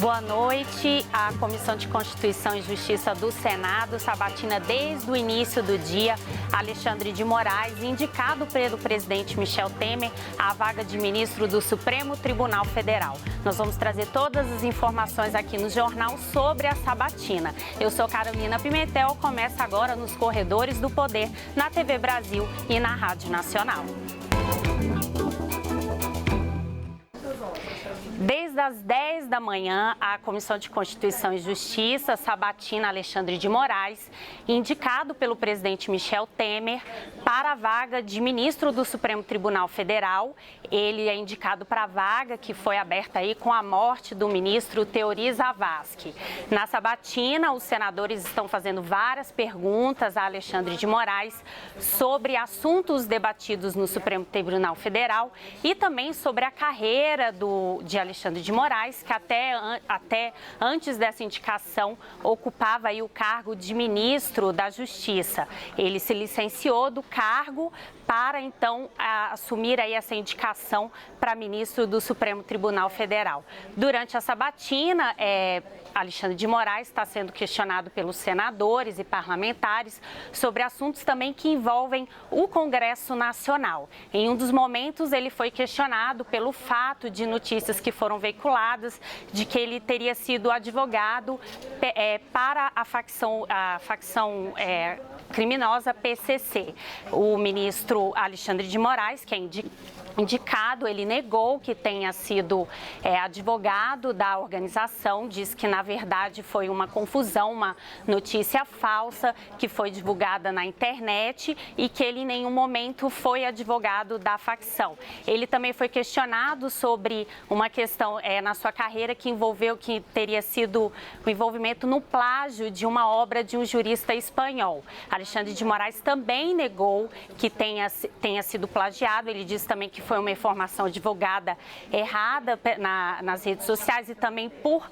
Boa noite. A Comissão de Constituição e Justiça do Senado sabatina desde o início do dia Alexandre de Moraes, indicado pelo presidente Michel Temer à vaga de ministro do Supremo Tribunal Federal. Nós vamos trazer todas as informações aqui no jornal sobre a sabatina. Eu sou Carolina Pimentel, começa agora nos Corredores do Poder, na TV Brasil e na Rádio Nacional. Desde as 10 da manhã, a Comissão de Constituição e Justiça sabatina Alexandre de Moraes, indicado pelo presidente Michel Temer para a vaga de ministro do Supremo Tribunal Federal. Ele é indicado para a vaga que foi aberta aí com a morte do ministro Teori Zavascki. Na sabatina, os senadores estão fazendo várias perguntas a Alexandre de Moraes sobre assuntos debatidos no Supremo Tribunal Federal e também sobre a carreira de Alexandre de Moraes, que até antes dessa indicação ocupava aí o cargo de ministro da Justiça. Ele se licenciou do cargo para então assumir aí essa indicação para ministro do Supremo Tribunal Federal. Durante a sabatina, Alexandre de Moraes está sendo questionado pelos senadores e parlamentares sobre assuntos também que envolvem o Congresso Nacional. Em um dos momentos, ele foi questionado pelo fato de notícias que foram veiculadas de que ele teria sido advogado para a facção criminosa PCC. O ministro Alexandre de Moraes, que é indicado, ele negou que tenha sido advogado da organização, diz que na verdade foi uma confusão, uma notícia falsa que foi divulgada na internet e que ele em nenhum momento foi advogado da facção. Ele também foi questionado sobre uma questão na sua carreira que teria sido o envolvimento no plágio de uma obra de um jurista espanhol. Alexandre de Moraes também negou que tenha sido plagiado. Ele disse também que foi uma informação divulgada errada nas redes sociais e também por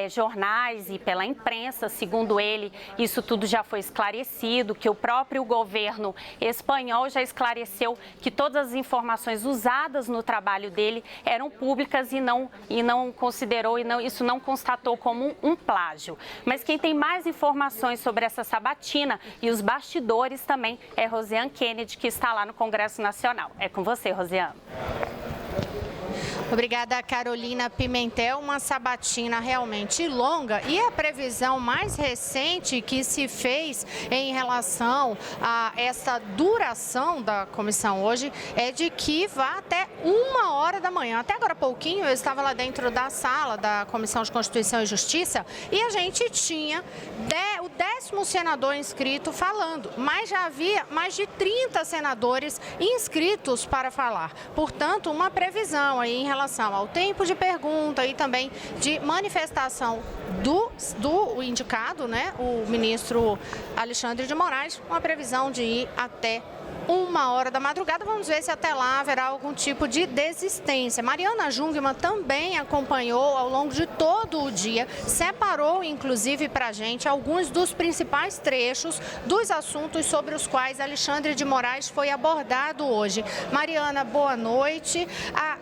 jornais e pela imprensa. Segundo ele, isso tudo já foi esclarecido, que o próprio governo espanhol já esclareceu que todas as informações usadas no trabalho dele eram públicas e não considerou, isso não constatou como um plágio. Mas quem tem mais informações sobre essa sabatina e os bastidores também é Rosiane Kennedy, que está lá no Congresso Nacional. É com você, Rosiane. Obrigada, Carolina Pimentel. Uma sabatina realmente longa e a previsão mais recente que se fez em relação a essa duração da comissão hoje é de que vá até 1h da manhã. Até agora há pouquinho eu estava lá dentro da sala da Comissão de Constituição e Justiça e a gente tinha o 10º senador inscrito falando, mas já havia mais de 30 senadores inscritos para falar. Portanto, uma previsão aí em relação ao tempo de pergunta e também de manifestação do indicado, né, o ministro Alexandre de Moraes, uma previsão de ir até 1h da madrugada. Vamos ver se até lá haverá algum tipo de desistência. Mariana Jungmann também acompanhou ao longo de todo o dia, separou inclusive para a gente alguns dos principais trechos dos assuntos sobre os quais Alexandre de Moraes foi abordado hoje. Mariana, boa noite.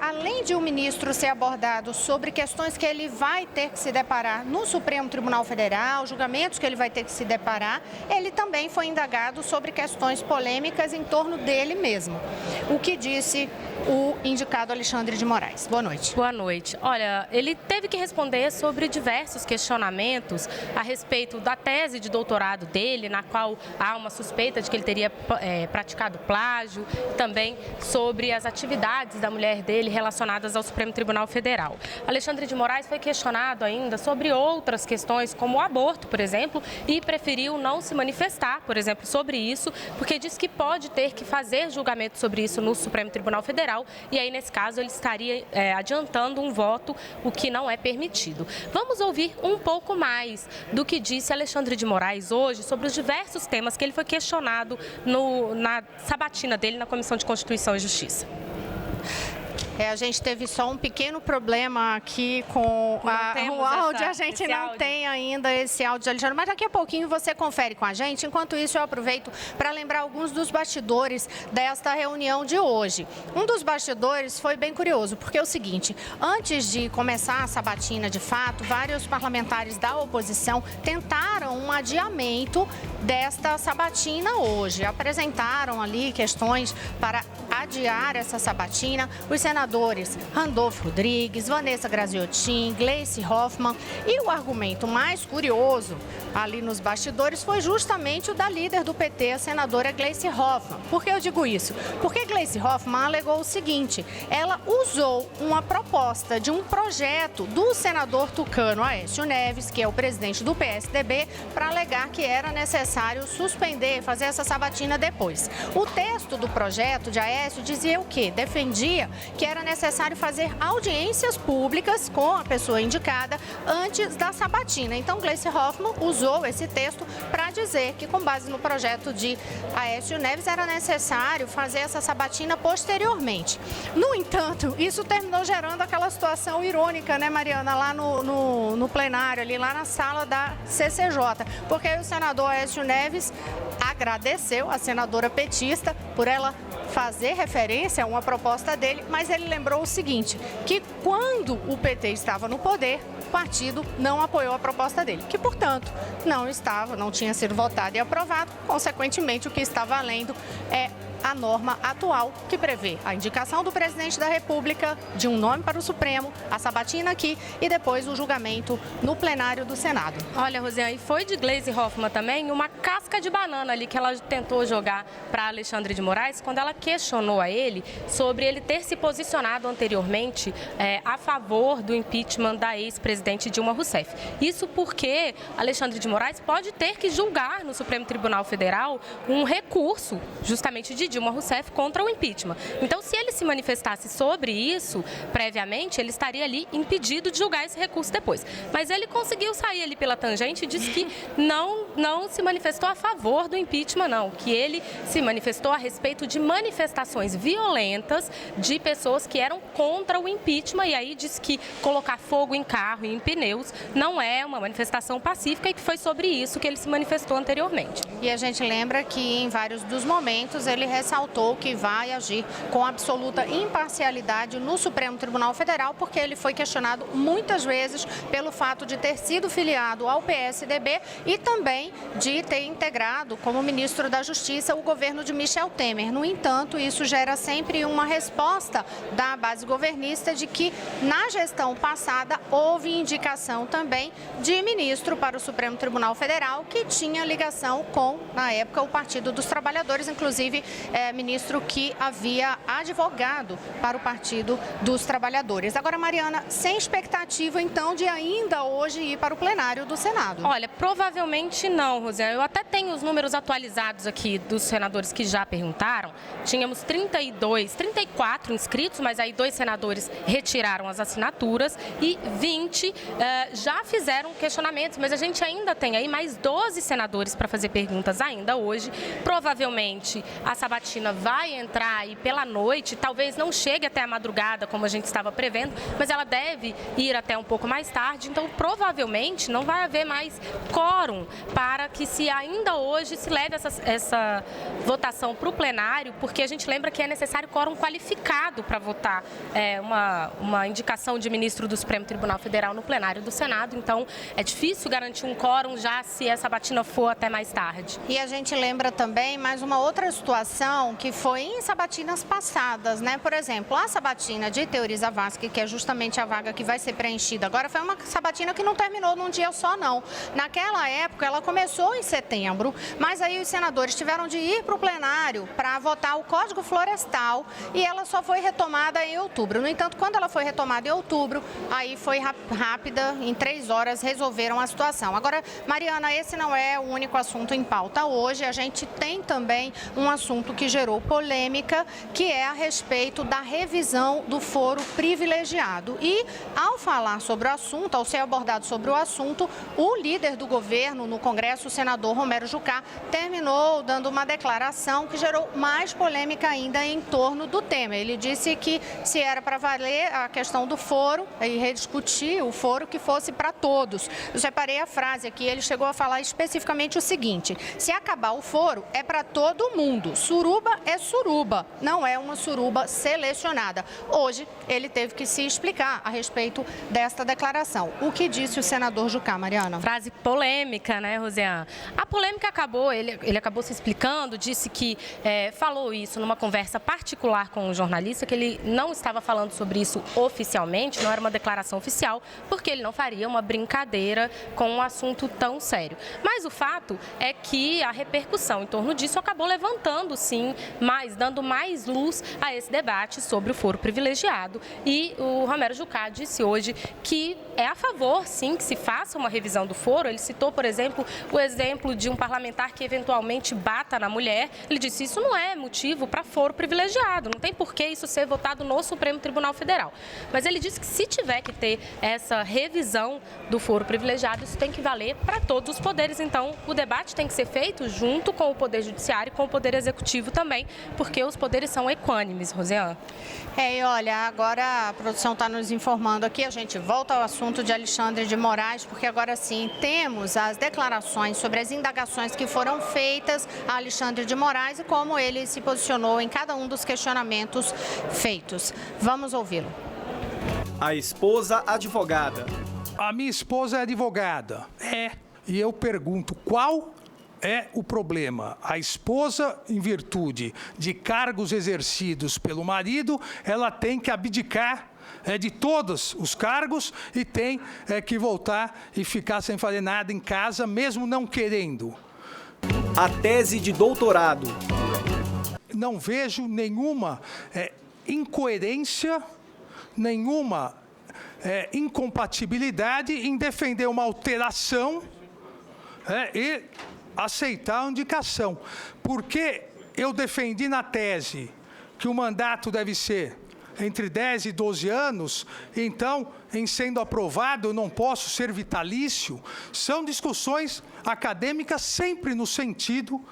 Além de o ministro ser abordado sobre questões que ele vai ter que se deparar no Supremo Tribunal Federal, julgamentos que ele vai ter que se deparar, ele também foi indagado sobre questões polêmicas em torno dele mesmo. O que disse o indicado Alexandre de Moraes? Boa noite. Boa noite. Olha, ele teve que responder sobre diversos questionamentos a respeito da tese de doutorado dele, na qual há uma suspeita de que ele teria praticado plágio, também sobre as atividades da mulher dele relacionadas ao Supremo Tribunal Federal. Alexandre de Moraes foi questionado ainda sobre outras questões, como o aborto, por exemplo, e preferiu não se manifestar, por exemplo, sobre isso, porque diz que pode ter que fazer julgamento sobre isso no Supremo Tribunal Federal e aí, nesse caso, ele estaria adiantando um voto, o que não é permitido. Vamos ouvir um pouco mais do que disse Alexandre de Moraes hoje sobre os diversos temas que ele foi questionado na sabatina dele na Comissão de Constituição e Justiça. A gente teve só um pequeno problema aqui com o áudio, a gente não tem ainda esse áudio, Alexandre, mas daqui a pouquinho você confere com a gente. Enquanto isso, eu aproveito para lembrar alguns dos bastidores desta reunião de hoje. Um dos bastidores foi bem curioso, porque é o seguinte, antes de começar a sabatina de fato, vários parlamentares da oposição tentaram um adiamento desta sabatina hoje. Apresentaram ali questões para adiar essa sabatina. Os senadores Randolfo Rodrigues, Vanessa Graziotin, Gleice Hoffmann, e o argumento mais curioso ali nos bastidores foi justamente o da líder do PT, a senadora Gleice Hoffmann. Por que eu digo isso? Porque Gleice Hoffmann alegou o seguinte, ela usou uma proposta de um projeto do senador tucano Aécio Neves, que é o presidente do PSDB, para alegar que era necessário suspender, fazer essa sabatina depois. O texto do projeto de Aécio dizia o quê? Defendia que era necessário fazer audiências públicas com a pessoa indicada antes da sabatina. Então, Gleice Hoffmann usou esse texto para dizer que, com base no projeto de Aécio Neves, era necessário fazer essa sabatina posteriormente. No entanto, isso terminou gerando aquela situação irônica, né, Mariana, lá no plenário, ali lá na sala da CCJ, porque aí o senador Aécio Neves agradeceu a senadora petista por ela fazer referência a uma proposta dele, mas ele lembrou o seguinte, que quando o PT estava no poder, o partido não apoiou a proposta dele, que, portanto, não tinha sido votado e aprovado, consequentemente, o que está valendo é a norma atual que prevê a indicação do presidente da República de um nome para o Supremo, a sabatina aqui e depois o julgamento no plenário do Senado. Olha, Rosiane, foi de Gleice Hoffmann também uma casca de banana ali que ela tentou jogar para Alexandre de Moraes quando ela questionou a ele sobre ele ter se posicionado anteriormente a favor do impeachment da ex-presidente Dilma Rousseff. Isso porque Alexandre de Moraes pode ter que julgar no Supremo Tribunal Federal um recurso justamente de Dilma Rousseff contra o impeachment. Então, se ele se manifestasse sobre isso previamente, ele estaria ali impedido de julgar esse recurso depois. Mas ele conseguiu sair ali pela tangente e disse que não se manifestou a favor do impeachment, não. Que ele se manifestou a respeito de manifestações violentas de pessoas que eram contra o impeachment e aí disse que colocar fogo em carro e em pneus não é uma manifestação pacífica e que foi sobre isso que ele se manifestou anteriormente. E a gente lembra que em vários dos momentos ele ressaltou que vai agir com absoluta imparcialidade no Supremo Tribunal Federal, porque ele foi questionado muitas vezes pelo fato de ter sido filiado ao PSDB e também de ter integrado como ministro da Justiça o governo de Michel Temer. No entanto, isso gera sempre uma resposta da base governista de que na gestão passada houve indicação também de ministro para o Supremo Tribunal Federal que tinha ligação com, na época, o Partido dos Trabalhadores, inclusive ministro que havia advogado para o Partido dos Trabalhadores. Agora, Mariana, sem expectativa, então, de ainda hoje ir para o plenário do Senado? Olha, provavelmente não, Rosiane. Eu até tenho os números atualizados aqui dos senadores que já perguntaram. Tínhamos 34 inscritos, mas aí 2 senadores retiraram as assinaturas e 20 já fizeram questionamentos, mas a gente ainda tem aí mais 12 senadores para fazer perguntas ainda hoje. Provavelmente a sabatina vai entrar aí pela noite, talvez não chegue até a madrugada, como a gente estava prevendo, mas ela deve ir até um pouco mais tarde, então provavelmente não vai haver mais quórum para que se ainda hoje se leve essa votação para o plenário, porque a gente lembra que é necessário quórum qualificado para votar uma indicação de ministro do Supremo Tribunal Federal no plenário do Senado, então é difícil garantir um quórum já se essa sabatina for até mais tarde. E a gente lembra também mais uma outra situação que foi em sabatinas passadas, né? Por exemplo, a sabatina de Teori Zavascki, que é justamente a vaga que vai ser preenchida agora, foi uma sabatina que não terminou num dia só, não. Naquela época, ela começou em setembro, mas aí os senadores tiveram de ir para o plenário para votar o Código Florestal e ela só foi retomada em outubro. No entanto, quando ela foi retomada em outubro, aí foi rápida, em 3 horas resolveram a situação. Agora, Mariana, esse não é o único assunto em pauta hoje, a gente tem também um assunto que gerou polêmica, que é a respeito da revisão do foro privilegiado. E, ao falar sobre o assunto, ao ser abordado sobre o assunto, o líder do governo no Congresso, o senador Romero Jucá, terminou dando uma declaração que gerou mais polêmica ainda em torno do tema. Ele disse que se era para valer a questão do foro e rediscutir o foro, que fosse para todos. Eu separei a frase aqui, ele chegou a falar especificamente o seguinte: se acabar o foro, é para todo mundo. Suruba é suruba, não é uma suruba selecionada. Hoje, ele teve que se explicar a respeito desta declaração. O que disse o senador Jucá, Mariana? Frase polêmica, né, Rosiane? A polêmica acabou, ele acabou se explicando, disse que falou isso numa conversa particular com um jornalista, que ele não estava falando sobre isso oficialmente, não era uma declaração oficial, porque ele não faria uma brincadeira com um assunto tão sério. Mas o fato é que a repercussão em torno disso acabou levantando, sim, dando mais luz a esse debate sobre o foro privilegiado. E o Romero Jucá disse hoje que é a favor, sim, que se faça uma revisão do foro. Ele citou, por exemplo, o exemplo de um parlamentar que eventualmente bata na mulher. Ele disse: isso não é motivo para foro privilegiado, não tem por que isso ser votado no Supremo Tribunal Federal. Mas ele disse que se tiver que ter essa revisão do foro privilegiado, isso tem que valer para todos os poderes. Então, o debate tem que ser feito junto com o Poder Judiciário e com o Poder Executivo também, porque os poderes são equânimes, Rosiane. E olha, agora a produção está nos informando aqui, a gente volta ao assunto de Alexandre de Moraes, porque agora sim temos as declarações sobre as indagações que foram feitas a Alexandre de Moraes e como ele se posicionou em cada um dos questionamentos feitos. Vamos ouvi-lo. A esposa advogada. A minha esposa é advogada. E eu pergunto, qual é o problema? A esposa, em virtude de cargos exercidos pelo marido, ela tem que abdicar de todos os cargos e tem que voltar e ficar sem fazer nada em casa, mesmo não querendo. A tese de doutorado. Não vejo nenhuma incoerência, nenhuma incompatibilidade em defender uma alteração e aceitar a indicação. Porque eu defendi na tese que o mandato deve ser entre 10 e 12 anos, então, em sendo aprovado, eu não posso ser vitalício. São discussões acadêmicas sempre no sentido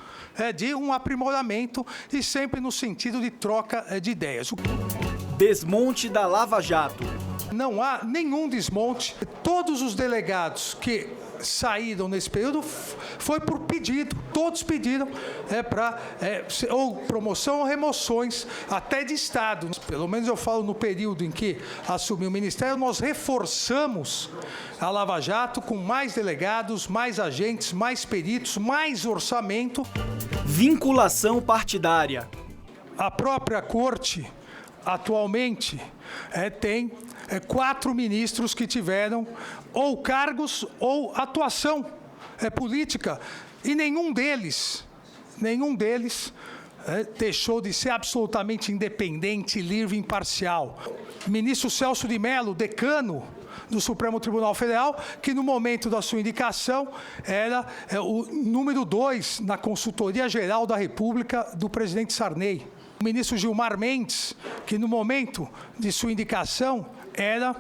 de um aprimoramento e sempre no sentido de troca de ideias. Desmonte da Lava Jato. Não há nenhum desmonte. Todos os delegados que saíram nesse período foi por pedido, todos pediram para ou promoção ou remoções, até de Estado. Pelo menos eu falo no período em que assumi o Ministério, nós reforçamos a Lava Jato com mais delegados, mais agentes, mais peritos, mais orçamento. Vinculação partidária. A própria Corte, atualmente, tem 4 ministros que tiveram ou cargos ou atuação política, e nenhum deles deixou de ser absolutamente independente, livre e imparcial. Ministro Celso de Mello, decano do Supremo Tribunal Federal, que no momento da sua indicação era o número 2 na Consultoria Geral da República do presidente Sarney. O ministro Gilmar Mendes, que no momento de sua indicação era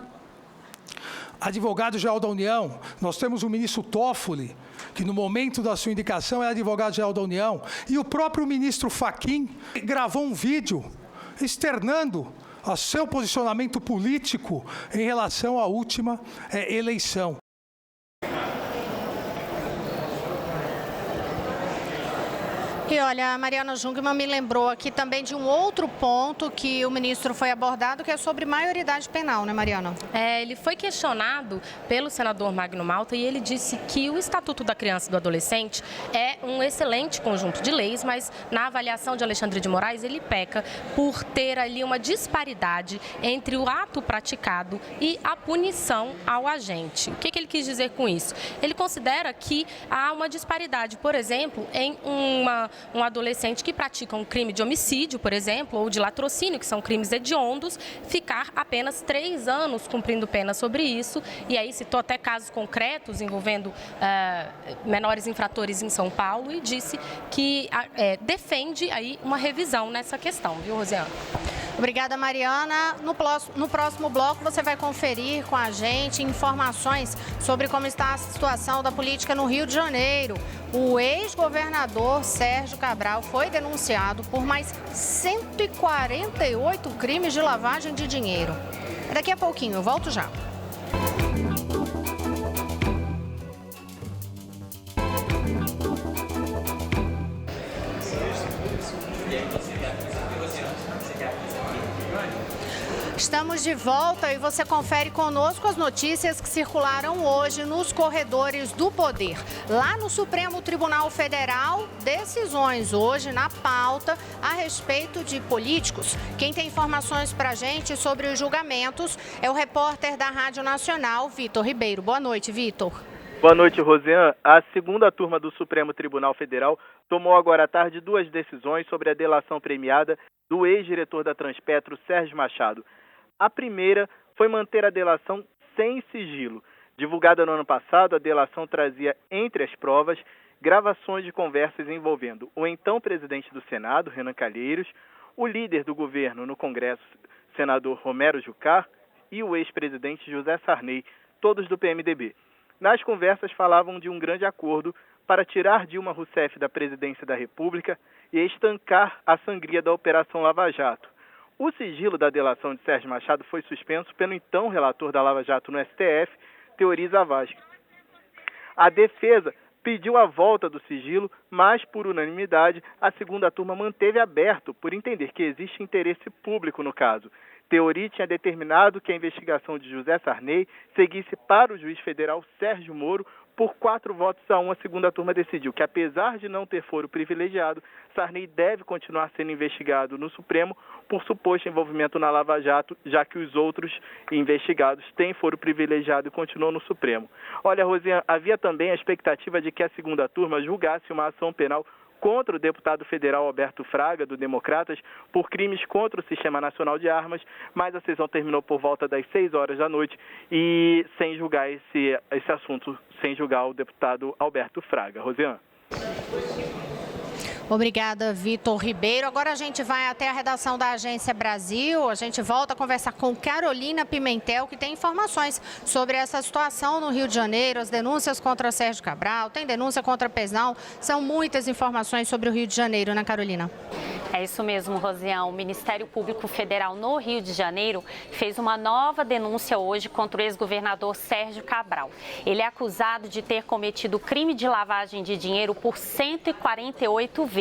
advogado-geral da União. Nós temos o ministro Toffoli, que no momento da sua indicação era advogado-geral da União. E o próprio ministro Fachin gravou um vídeo externando o seu posicionamento político em relação à última eleição. E olha, a Mariana Jungmann me lembrou aqui também de um outro ponto que o ministro foi abordado, que é sobre maioridade penal, né, Mariana? Ele foi questionado pelo senador Magno Malta e ele disse que o Estatuto da Criança e do Adolescente é um excelente conjunto de leis, mas na avaliação de Alexandre de Moraes ele peca por ter ali uma disparidade entre o ato praticado e a punição ao agente. O que ele quis dizer com isso? Ele considera que há uma disparidade, por exemplo, em uma um adolescente que pratica um crime de homicídio, por exemplo, ou de latrocínio, que são crimes hediondos, ficar apenas 3 anos cumprindo pena sobre isso. E aí citou até casos concretos envolvendo menores infratores em São Paulo e disse que defende aí uma revisão nessa questão, viu, Rosiane? Obrigada, Mariana. No próximo bloco, você vai conferir com a gente informações sobre como está a situação da política no Rio de Janeiro. O ex-governador Sérgio Cabral foi denunciado por mais 148 crimes de lavagem de dinheiro. Daqui a pouquinho, eu volto já. Estamos de volta e você confere conosco as notícias que circularam hoje nos corredores do poder. Lá no Supremo Tribunal Federal, decisões hoje na pauta a respeito de políticos. Quem tem informações para a gente sobre os julgamentos é o repórter da Rádio Nacional, Vitor Ribeiro. Boa noite, Vitor. Boa noite, Rosiane. A segunda turma do Supremo Tribunal Federal tomou agora à tarde 2 decisões sobre a delação premiada do ex-diretor da Transpetro, Sérgio Machado. A primeira foi manter a delação sem sigilo. Divulgada no ano passado, a delação trazia, entre as provas, gravações de conversas envolvendo o então presidente do Senado, Renan Calheiros, o líder do governo no Congresso, senador Romero Jucá, e o ex-presidente José Sarney, todos do PMDB. Nas conversas falavam de um grande acordo para tirar Dilma Rousseff da presidência da República e estancar a sangria da Operação Lava Jato. O sigilo da delação de Sérgio Machado foi suspenso pelo então relator da Lava Jato no STF, Teori Zavascki. A defesa pediu a volta do sigilo, mas, por unanimidade, a segunda turma manteve aberto por entender que existe interesse público no caso. Teori tinha determinado que a investigação de José Sarney seguisse para o juiz federal Sérgio Moro. Por 4-1, a segunda turma decidiu que, apesar de não ter foro privilegiado, Sarney deve continuar sendo investigado no Supremo por suposto envolvimento na Lava Jato, já que os outros investigados têm foro privilegiado e continuam no Supremo. Olha, Rosiane, havia também a expectativa de que a segunda turma julgasse uma ação penal contra o deputado federal Alberto Fraga, do Democratas, por crimes contra o Sistema Nacional de Armas, mas a sessão terminou por volta das 6 horas da noite e sem julgar esse assunto, sem julgar o deputado Alberto Fraga. Rosiane. Obrigada, Vitor Ribeiro. Agora a gente vai até a redação da Agência Brasil. A gente volta a conversar com Carolina Pimentel, que tem informações sobre essa situação no Rio de Janeiro, as denúncias contra Sérgio Cabral, tem denúncia contra Pezão. São muitas informações sobre o Rio de Janeiro, né, Carolina? É isso mesmo, Rosiane. O Ministério Público Federal no Rio de Janeiro fez uma nova denúncia hoje contra o ex-governador Sérgio Cabral. Ele é acusado de ter cometido crime de lavagem de dinheiro por 148 vezes.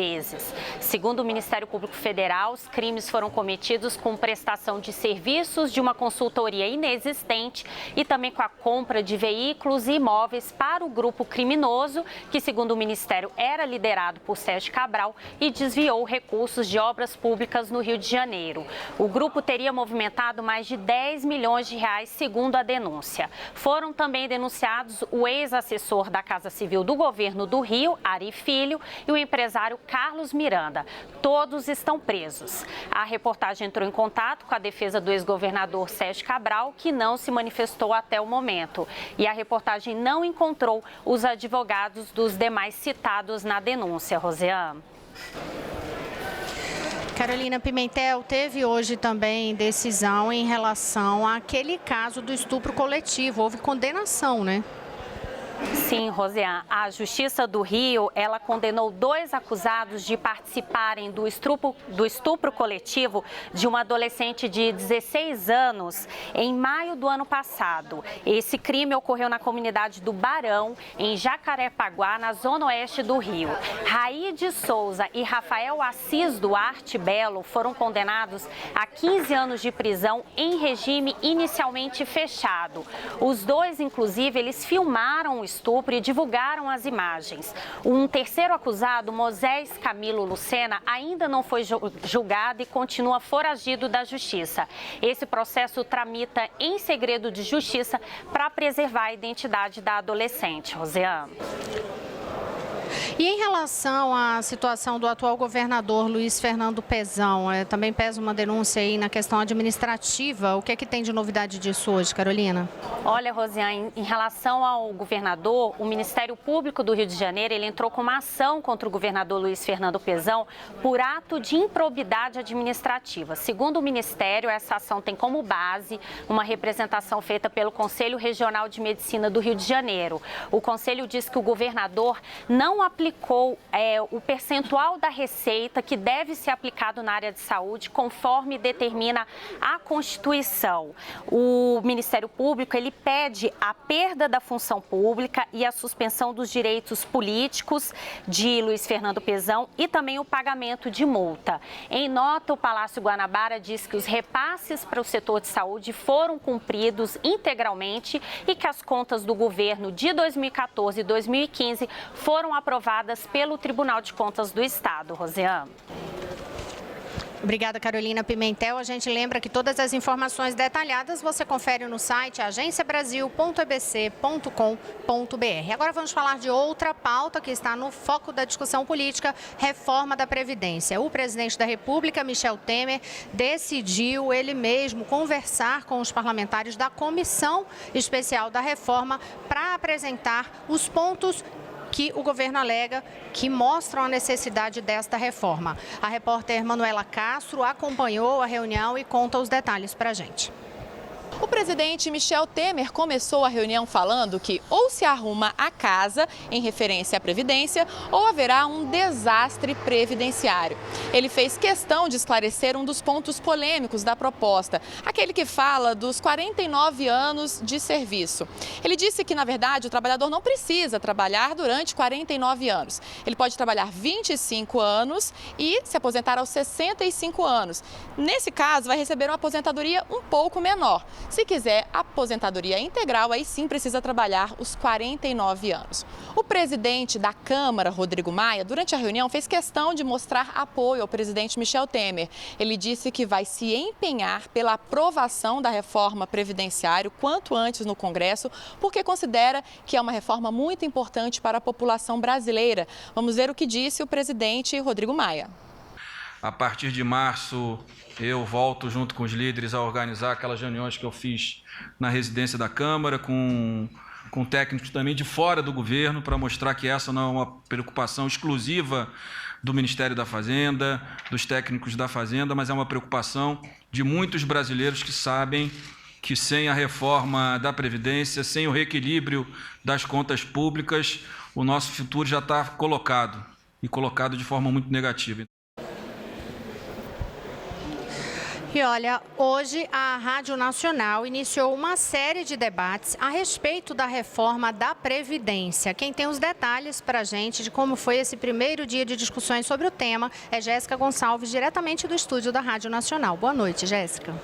Segundo o Ministério Público Federal, os crimes foram cometidos com prestação de serviços de uma consultoria inexistente e também com a compra de veículos e imóveis para o grupo criminoso, que, segundo o Ministério, era liderado por Sérgio Cabral e desviou recursos de obras públicas no Rio de Janeiro. O grupo teria movimentado mais de 10 milhões de reais, segundo a denúncia. Foram também denunciados o ex-assessor da Casa Civil do Governo do Rio, Ari Filho, e o empresário Carlos Miranda. Todos estão presos. A reportagem entrou em contato com a defesa do ex-governador Sérgio Cabral, que não se manifestou até o momento. E a reportagem não encontrou os advogados dos demais citados na denúncia. Rosiane. Carolina Pimentel, teve hoje também decisão em relação àquele caso do estupro coletivo. Houve condenação, né? Sim, Rosiane. A Justiça do Rio, ela condenou 2 acusados de participarem do estupro coletivo de uma adolescente de 16 anos em maio do ano passado. Esse crime ocorreu na comunidade do Barão, em Jacarepaguá, na zona oeste do Rio. Raí de Souza e Rafael Assis Duarte Belo foram condenados a 15 anos de prisão em regime inicialmente fechado. Os 2, inclusive, eles filmaram o estupro e divulgaram as imagens. Um terceiro acusado, Moisés Camilo Lucena, ainda não foi julgado e continua foragido da Justiça. Esse processo tramita em segredo de justiça para preservar a identidade da adolescente. Rosiane. E em relação à situação do atual governador Luiz Fernando Pezão, também pesa uma denúncia aí na questão administrativa. O que é que tem de novidade disso hoje, Carolina? Olha, Rosiane, em relação ao governador, o Ministério Público do Rio de Janeiro, ele entrou com uma ação contra o governador Luiz Fernando Pezão por ato de improbidade administrativa. Segundo o Ministério, essa ação tem como base uma representação feita pelo Conselho Regional de Medicina do Rio de Janeiro. O Conselho diz que o governador não aplicou o percentual da receita que deve ser aplicado na área de saúde, conforme determina a Constituição. O Ministério Público, ele pede a perda da função pública e a suspensão dos direitos políticos de Luiz Fernando Pezão e também o pagamento de multa. Em nota, o Palácio Guanabara diz que os repasses para o setor de saúde foram cumpridos integralmente e que as contas do governo de 2014 e 2015 foram aprovadas pelo Tribunal de Contas do Estado. Rosiane. Obrigada, Carolina Pimentel. A gente lembra que todas as informações detalhadas você confere no site agenciabrasil.ebc.com.br. Agora vamos falar de outra pauta que está no foco da discussão política, reforma da Previdência. O presidente da República, Michel Temer, decidiu ele mesmo conversar com os parlamentares da Comissão Especial da Reforma para apresentar os pontos que o governo alega que mostram a necessidade desta reforma. A repórter Manuela Castro acompanhou a reunião e conta os detalhes para a gente. O presidente Michel Temer começou a reunião falando que ou se arruma a casa, em referência à Previdência, ou haverá um desastre previdenciário. Ele fez questão de esclarecer um dos pontos polêmicos da proposta, aquele que fala dos 49 anos de serviço. Ele disse que, na verdade, o trabalhador não precisa trabalhar durante 49 anos. Ele pode trabalhar 25 anos e se aposentar aos 65 anos. Nesse caso, vai receber uma aposentadoria um pouco menor. Se quiser aposentadoria integral, aí sim precisa trabalhar os 49 anos. O presidente da Câmara, Rodrigo Maia, durante a reunião fez questão de mostrar apoio ao presidente Michel Temer. Ele disse que vai se empenhar pela aprovação da reforma previdenciária quanto antes no Congresso, porque considera que é uma reforma muito importante para a população brasileira. Vamos ver o que disse o presidente Rodrigo Maia. A partir de março, eu volto junto com os líderes a organizar aquelas reuniões que eu fiz na residência da Câmara, com técnicos também de fora do governo, para mostrar que essa não é uma preocupação exclusiva do Ministério da Fazenda, dos técnicos da Fazenda, mas é uma preocupação de muitos brasileiros que sabem que sem a reforma da Previdência, sem o reequilíbrio das contas públicas, o nosso futuro já está colocado, e colocado de forma muito negativa. E olha, hoje a Rádio Nacional iniciou uma série de debates a respeito da reforma da Previdência. Quem tem os detalhes para a gente de como foi esse primeiro dia de discussões sobre o tema é Jéssica Gonçalves, diretamente do estúdio da Rádio Nacional. Boa noite, Jéssica.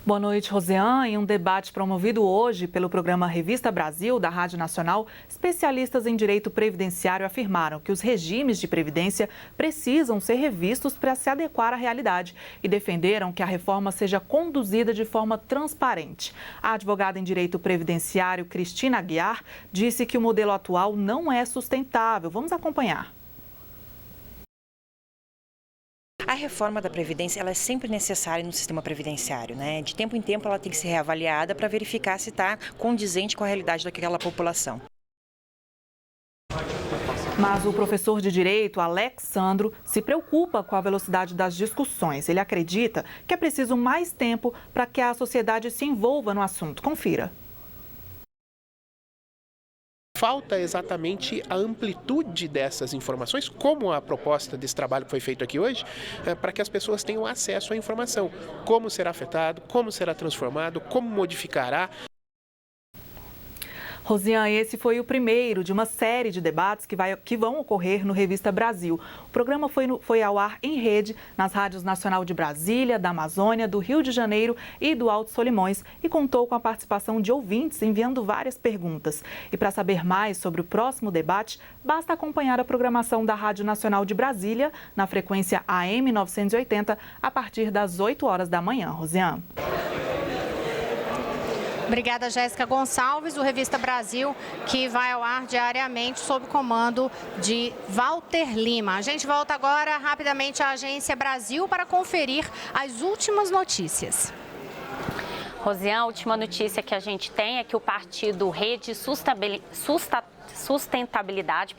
Boa noite, Rosiane. Em um debate promovido hoje pelo programa Revista Brasil, da Rádio Nacional, especialistas em direito previdenciário afirmaram que os regimes de previdência precisam ser revistos para se adequar à realidade e defenderam que a reforma seja conduzida de forma transparente. A advogada em direito previdenciário, Cristina Aguiar, disse que o modelo atual não é sustentável. Vamos acompanhar. A reforma da Previdência ela é sempre necessária no sistema previdenciário, né? De tempo em tempo ela tem que ser reavaliada para verificar se está condizente com a realidade daquela população. Mas o professor de Direito, Alex Sandro, se preocupa com a velocidade das discussões. Ele acredita que é preciso mais tempo para que a sociedade se envolva no assunto. Confira. Falta exatamente a amplitude dessas informações, como a proposta desse trabalho que foi feito aqui hoje, para que as pessoas tenham acesso à informação. Como será afetado, como será transformado, como modificará. Rosiane, esse foi o primeiro de uma série de debates que vão ocorrer no Revista Brasil. O programa foi ao ar em rede nas rádios Nacional de Brasília, da Amazônia, do Rio de Janeiro e do Alto Solimões e contou com a participação de ouvintes enviando várias perguntas. E para saber mais sobre o próximo debate, basta acompanhar a programação da Rádio Nacional de Brasília na frequência AM 980 a partir das 8 horas da manhã. Rosiane. Obrigada, Jéssica Gonçalves, do Revista Brasil, que vai ao ar diariamente sob o comando de Walter Lima. A gente volta agora rapidamente à Agência Brasil para conferir as últimas notícias. Rosiane, a última notícia que a gente tem é que o partido Rede Sustentabilidade,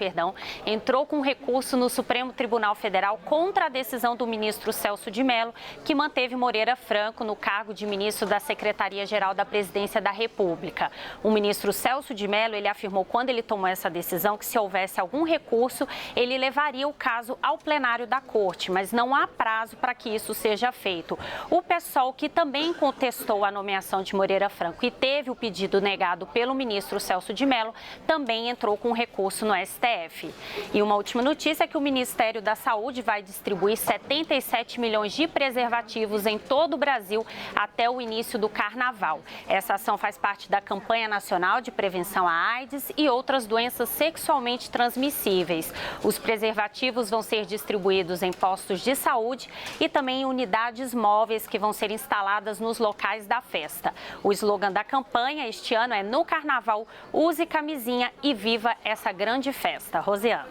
entrou com recurso no Supremo Tribunal Federal contra a decisão do ministro Celso de Mello, que manteve Moreira Franco no cargo de ministro da Secretaria-Geral da Presidência da República. O ministro Celso de Mello, ele afirmou quando ele tomou essa decisão que se houvesse algum recurso, ele levaria o caso ao plenário da Corte, mas não há prazo para que isso seja feito. O PSOL, que também contestou a nomeação de Moreira Franco e teve o pedido negado pelo ministro Celso de Mello, também entrou com recurso no STF. E uma última notícia é que o Ministério da Saúde vai distribuir 77 milhões de preservativos em todo o Brasil até o início do Carnaval. Essa ação faz parte da campanha nacional de prevenção à AIDS e outras doenças sexualmente transmissíveis. Os preservativos vão ser distribuídos em postos de saúde e também em unidades móveis que vão ser instaladas nos locais da festa. O slogan da campanha este ano é: no Carnaval, use camisinha e viva essa grande festa. Rosiane.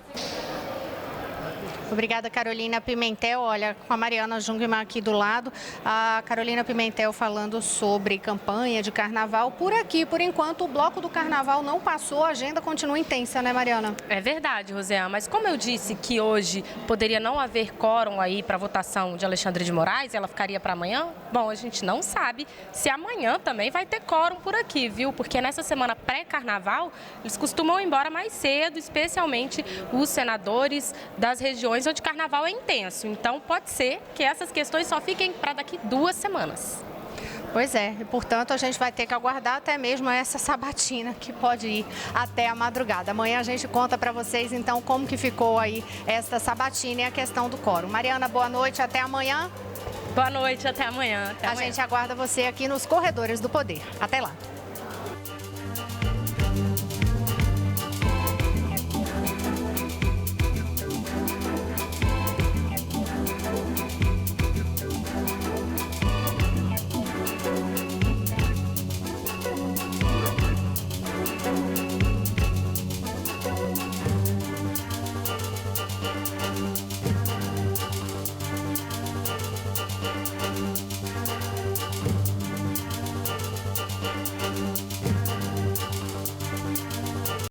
Obrigada, Carolina Pimentel. Olha, com a Mariana Jungmann aqui do lado, a Carolina Pimentel falando sobre campanha de carnaval. Por aqui, por enquanto, o bloco do carnaval não passou, a agenda continua intensa, né, Mariana? É verdade, Rosiane, mas como eu disse que hoje poderia não haver quórum aí para a votação de Alexandre de Moraes, ela ficaria para amanhã? Bom, a gente não sabe se amanhã também vai ter quórum por aqui, viu? Porque nessa semana pré-carnaval, eles costumam ir embora mais cedo, especialmente os senadores das regiões onde o carnaval é intenso. Então, pode ser que essas questões só fiquem para daqui 2 semanas. Pois é, e portanto a gente vai ter que aguardar até mesmo essa sabatina, que pode ir até a madrugada. Amanhã a gente conta para vocês então como que ficou aí esta sabatina e a questão do quórum. Mariana, boa noite, até amanhã. Boa noite, até amanhã. A gente aguarda você aqui nos Corredores do Poder. Até lá.